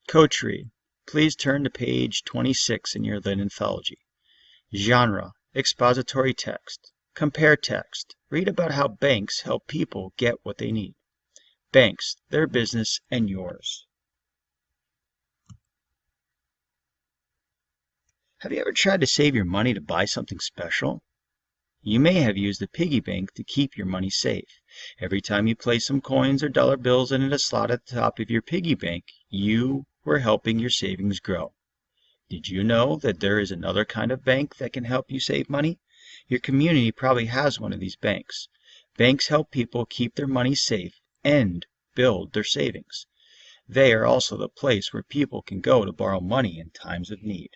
Coach read. Please turn to page 26 in your lit anthology. Genre, expository text. Compare text. Read about how banks help people get what they need. Banks, their business and yours. Have you ever tried to save your money to buy something special? You may have used a piggy bank to keep your money safe. Every time you place some coins or dollar bills in a slot at the top of your piggy bank, you were helping your savings grow. Did you know that there is another kind of bank that can help you save money? Your community probably has one of these banks. Banks help people keep their money safe and build their savings. They are also the place where people can go to borrow money in times of need.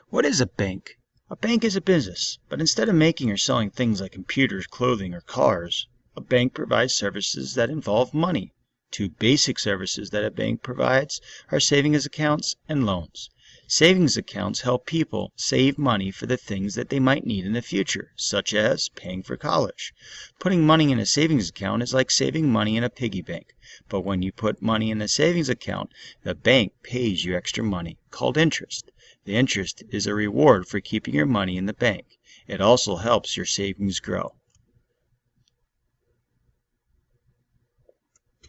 What is a bank? A bank is a business, but instead of making or selling things like computers, clothing, or cars, a bank provides services that involve money. Two basic services that a bank provides are savings accounts and loans. Savings accounts help people save money for the things that they might need in the future, such as paying for college. Putting money in a savings account is like saving money in a piggy bank, but when you put money in a savings account, the bank pays you extra money, called interest. The interest is a reward for keeping your money in the bank. It also helps your savings grow.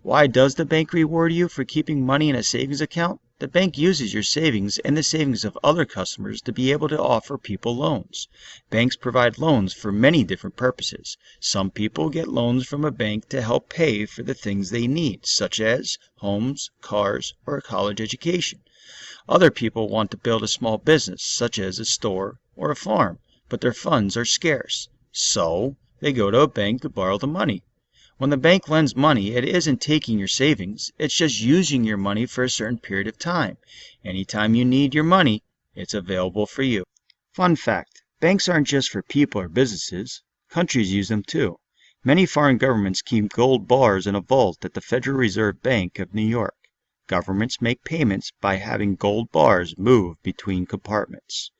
Why does the bank reward you for keeping money in a savings account? The bank uses your savings and the savings of other customers to be able to offer people loans. Banks provide loans for many different purposes. Some people get loans from a bank to help pay for the things they need, such as homes, cars, or a college education. Other people want to build a small business, such as a store or a farm, but their funds are scarce. So they go to a bank to borrow the money. When the bank lends money, it isn't taking your savings, it's just using your money for a certain period of time. Anytime you need your money, it's available for you. Fun fact, banks aren't just for people or businesses. Countries use them too. Many foreign governments keep gold bars in a vault at the Federal Reserve Bank of New York. Governments make payments by having gold bars move between compartments.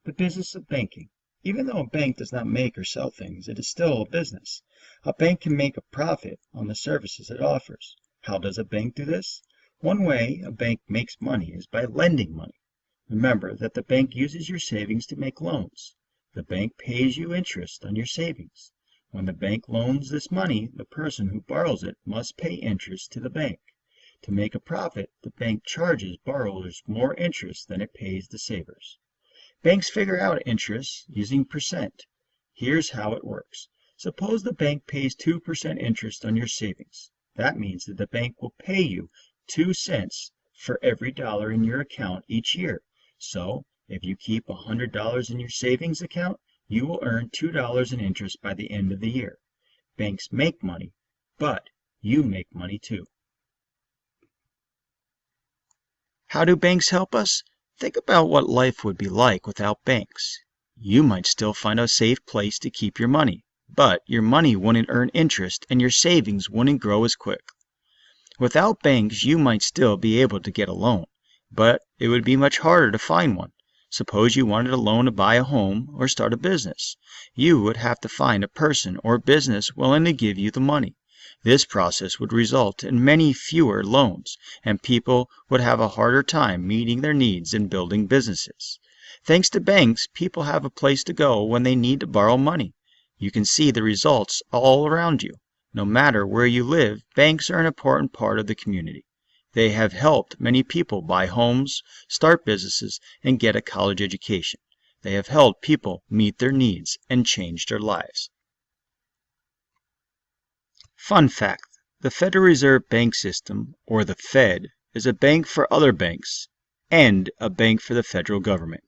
The business of banking. Even though a bank does not make or sell things, it is still a business. A bank can make a profit on the services it offers. How does a bank do this? One way a bank makes money is by lending money. Remember that the bank uses your savings to make loans. The bank pays you interest on your savings. When the bank loans this money, the person who borrows it must pay interest to the bank. To make a profit, the bank charges borrowers more interest than it pays the savers. Banks figure out interest using percent. Here's how it works. Suppose the bank pays 2% interest on your savings. That means that the bank will pay you 2 cents for every dollar in your account each year. So, if you keep $100 in your savings account, you will earn $2 in interest by the end of the year. Banks make money, but you make money too. How do banks help us? Think about what life would be like without banks. You might still find a safe place to keep your money, but your money wouldn't earn interest and your savings wouldn't grow as quick. Without banks, you might still be able to get a loan, but it would be much harder to find one. Suppose you wanted a loan to buy a home or start a business. You would have to find a person or business willing to give you the money. This process would result in many fewer loans, and people would have a harder time meeting their needs and building businesses. Thanks to banks, people have a place to go when they need to borrow money. You can see the results all around you. No matter where you live, banks are an important part of the community. They have helped many people buy homes, start businesses, and get a college education. They have helped people meet their needs and change their lives. Fun fact, the Federal Reserve Bank System, or the Fed, is a bank for other banks and a bank for the federal government.